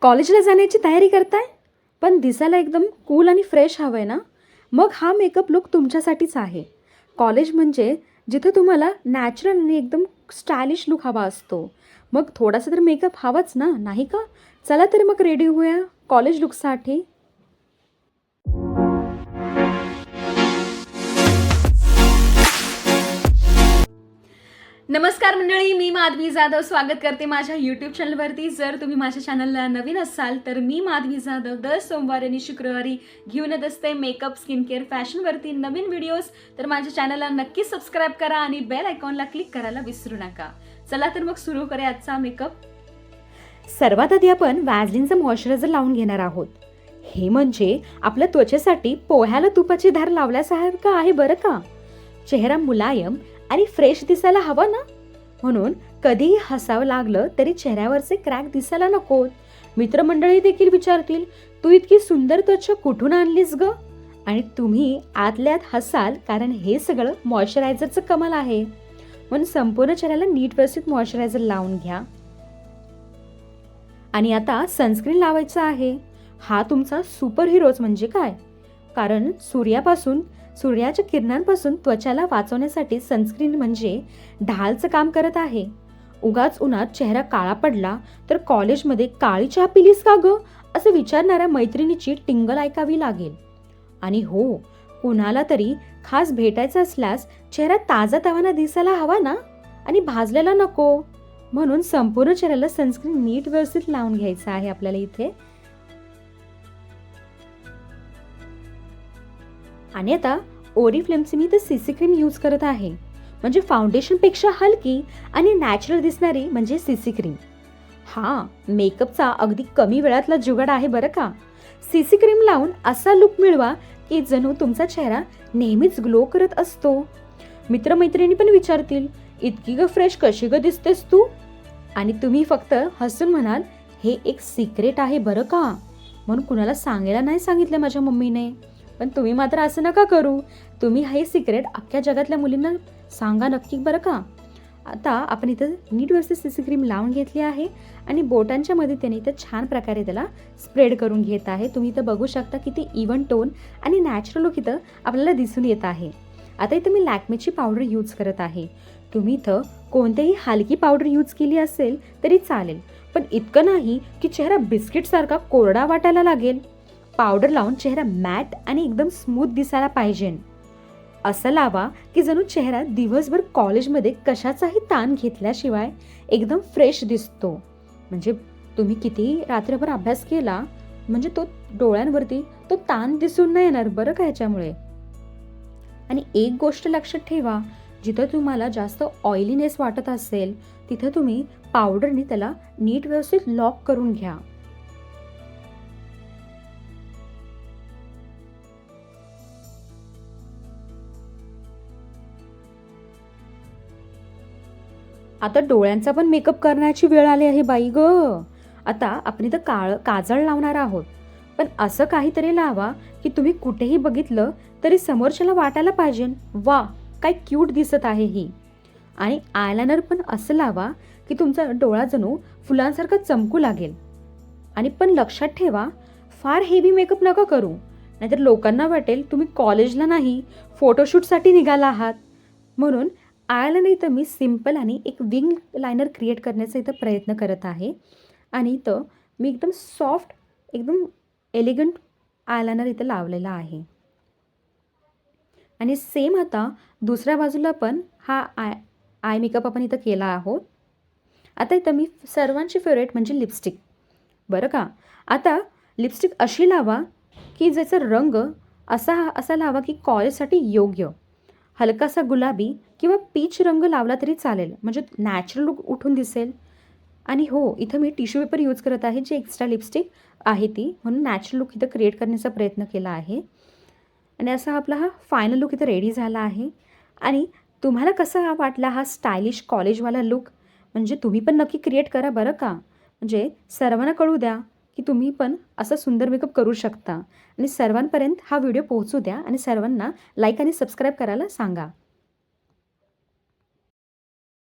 कॉलेजला जाण्याची तयारी करताय पण दिसायला एकदम कूल आणि फ्रेश हवं आहे ना, मग हा मेकअप लुक तुमच्यासाठीच आहे. कॉलेज म्हणजे जिथं तुम्हाला नॅचरल आणि एकदम स्टायलिश लुक हवा असतो. मग थोडासा तर मेकअप हवाच ना, नाही का? चला तर मग रेडी होऊया कॉलेज लुकसाठी. नमस्कार मंडळी, मी माधवी जाधव स्वागत करते माझ्या यूट्यूब चॅनलवरती. जर तुम्ही माझ्या चॅनलला नवीन असाल तर मी माधवी जाधव दर सोमवारी आणि शुक्रवारी घेऊन येत असते मेकअप, स्किन केअर, फॅशनवरती नवीन व्हिडिओज. तर माझ्या चॅनलला नक्की सबस्क्राईब करा आणि बेल आयकॉनला क्लिक करायला विसरू नका. चला तर मग सुरू करूया आजचा मेकअप. सर्वात आधी आपण व्हॅझलिनचं मॉइश्चरायझर लावून घेणार आहोत. हे म्हणजे आपल्या त्वचेसाठी पोह्याला तुपाची धार लावल्यासारखं आहे बरं का. चेहरा मुलायम आणि फ्रेश दिसायला हवा ना, म्हणून कधीही हसावं लागलं तरी चेहऱ्यावरचे क्रॅक दिसायला नकोत. मित्रमंडळी देखील विचारतील, तू इतकी सुंदर त्वचा कुठून आणलीस ग? आणि तुम्ही आतल्यात हसाल, कारण हे सगळं मॉइश्चरायझरचं कमाल आहे. म्हणून संपूर्ण चेहऱ्याला नीट व्यवस्थित मॉइश्चरायझर लावून घ्या. आणि आता सनस्क्रीन लावायचं आहे. हा तुमचा सुपर हिरोज म्हणजे काय, कारण सूर्याच्या किरणांपासून त्वचाला वाचवण्यासाठी सनस्क्रीन म्हणजे ढालचं काम करत आहे. उगाच उन्हात चेहरा काळा पडला तर कॉलेजमध्ये काळी चहा पिलीस का ग असं विचारणाऱ्या मैत्रिणीची टिंगल ऐकावी लागेल. आणि हो, कुणाला तरी खास भेटायचं असल्यास चेहरा ताजा तवाना दिसायला हवा ना, आणि भाजलेला नको. म्हणून संपूर्ण चेहऱ्याला सनस्क्रीन नीट व्यवस्थित लावून घ्यायचं आहे आपल्याला इथे. आणि आता ओरिफ्लेमची मी तर सीसी क्रीम यूज करत आहे. म्हणजे फाउंडेशनपेक्षा हलकी आणि नॅचरल दिसणारी म्हणजे सीसी क्रीम. हा मेकअपचा अगदी कमी वेळातला जुगाड आहे बरं का. सीसी क्रीम लावून असा लुक मिळवा की जणू तुमचा चेहरा नेहमीच ग्लो करत असतो. मित्रमैत्रिणी पण विचारतील, इतकी ग फ्रेश कशी ग दिसतेस तू? आणि तुम्ही फक्त हसून म्हणाल, हे एक सिक्रेट आहे बरं का, म्हणून कुणाला सांगायला नाही सांगितलं माझ्या मम्मीने. पण तुम्ही मात्र असं नका करू. तुम्ही हे सिक्रेट अख्ख्या जगातल्या मुलींना सांगा नक्की बरं का. आता आपण इथं नीट व्यवस्थित सीसी क्रीम लावून घेतली आहे आणि बोटांच्या मदतीने इथं छान प्रकारे त्याला स्प्रेड करून घेत आहे. तुम्ही इथं बघू शकता किती इव्हन टोन आणि नॅचरल लुक इथं आपल्याला दिसून येत आहे. आता इथं मी लॅक्मेची पावडर यूज करत आहे. तुम्ही इथं कोणतीही हलकी पावडर यूज केली असेल तरी चालेल, पण इतकं नाही की चेहरा बिस्किटसारखा कोरडा वाटायला लागेल. पावडर लावून चेहरा मॅट आणि एकदम स्मूथ दिसायला पाहिजे. असं लावा की जणू चेहरा दिवसभर कॉलेजमध्ये कशाचाही ताण घेतल्याशिवाय एकदम फ्रेश दिसतो. म्हणजे तुम्ही कितीही रात्रभर अभ्यास केला म्हणजे तो डोळ्यांवरती तो ताण दिसून नाही येणार बरं का ह्याच्यामुळे. आणि एक गोष्ट लक्षात ठेवा, जिथं तुम्हाला जास्त ऑइलीनेस वाटत असेल तिथं तुम्ही पावडरने त्याला नीट व्यवस्थित लॉक करून घ्या. आता डोळ्यांचा पण मेकअप करण्याची वेळ आली आहे बाई ग. आता आपण इथं काजळ लावणार आहोत. पण असं काहीतरी लावा की तुम्ही कुठेही बघितलं तरी समोरच्याला वाटायला पाहिजे, वा काय क्यूट दिसत आहे ही. आणि आयलायनर पण असं लावा की तुमचा डोळा जणू फुलांसारखा चमकू लागेल. आणि पण लक्षात ठेवा, फार हेवी मेकअप नका करू, नाहीतर लोकांना वाटेल तुम्ही कॉलेजला नाही फोटोशूटसाठी निघाला आहात. म्हणून आयलायनर इथं मी सिम्पल आणि एक विंग लायनर क्रिएट करण्याचा इथं प्रयत्न करत आहे. आणि इथं मी एकदम सॉफ्ट, एकदम एलिगंट आयलायनर इथं लावलेला आहे. आणि सेम आता दुसऱ्या बाजूला पण हा आय मेकअप आपण इथं केला आहोत. आता इथं मी सर्वांची फेवरेट म्हणजे लिपस्टिक बरं का. आता लिपस्टिक अशी लावा की ज्याचा रंग असा लावा की कॉलेजसाठी योग्य. हलकासा गुलाबी किंवा पीच रंग लावला तरी चालेल, म्हणजे नॅचरल लुक उठून दिसेल. आणि हो, इथं मी टिश्यू पेपर यूज करत आहे, जे एक्स्ट्रा लिपस्टिक आहे ती, म्हणून नॅचरल लुक इथं क्रिएट करण्याचा प्रयत्न केला आहे. आणि असा आपला हा फायनल लुक इथं रेडी झाला आहे. आणि तुम्हाला कसा वाटला हा स्टायलिश कॉलेजवाला लुक? म्हणजे तुम्ही पण नक्की क्रिएट करा बरं का. म्हणजे सर्वांना कळू द्या की तुम्ही पण असं सुंदर मेकअप करू शकता. आणि सर्वांपर्यंत हा व्हिडिओ पोहोचू द्या आणि सर्वांना लाईक आणि सबस्क्राईब करायला सांगा.